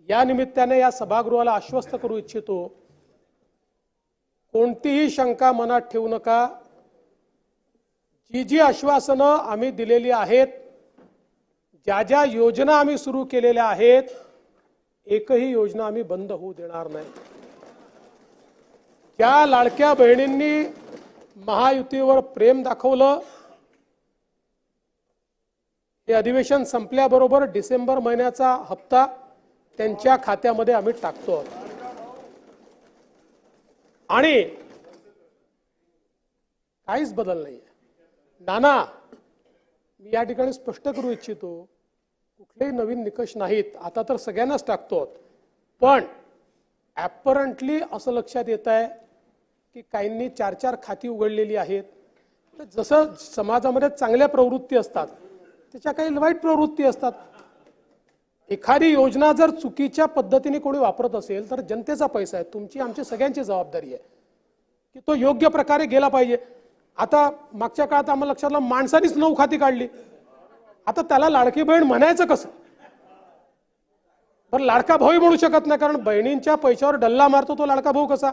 या निमित्ताने या सभागृहाला आश्वस्त करू इच्छितो, कोणतीही शंका मनात ठेवू नका। जी जी आश्वासनं आम्ही दिलेली आहेत, ज्या ज्या योजना आम्ही सुरू केलेल्या आहेत, एकही योजना आम्ही बंद होऊ देणार नाही। ज्या लाडक्या बहिणींनी महायुतीवर प्रेम दाखवलं, हे अधिवेशन संपल्याबरोबर डिसेंबर महिन्याचा हप्ता त्यांच्या खात्यामध्ये आम्ही टाकतो। आणि काहीच बदल नाहीये। नाना, मी या ठिकाणी स्पष्ट करू इच्छितो, कुठलेही नवीन निकष नाहीत। आता तर सगळ्यांनाच टाकतो, पण ॲपरंटली असं लक्षात येत आहे की काहींनी 4-4 खाती उघडलेली आहेत। तर जसं समाजामध्ये चांगल्या प्रवृत्ती असतात, त्याच्या काही वाईट प्रवृत्ती असतात। एखादी योजना जर चुकीच्या पद्धतीने कोणी वापरत असेल तर जनतेचा पैसा आहे, तुमची आमची सगळ्यांची जबाबदारी आहे की तो योग्य प्रकारे गेला पाहिजे। आता मागच्या काळात आम्हाला लक्षात आलं, माणसानीच 9 खाती काढली, आता त्याला लाडकी बहीण म्हणायचं कसं? पण लाडका भाऊ म्हणू शकत नाही, कारण बहिणींच्या पैशावर डल्ला मारतो तो लाडका भाऊ कसा?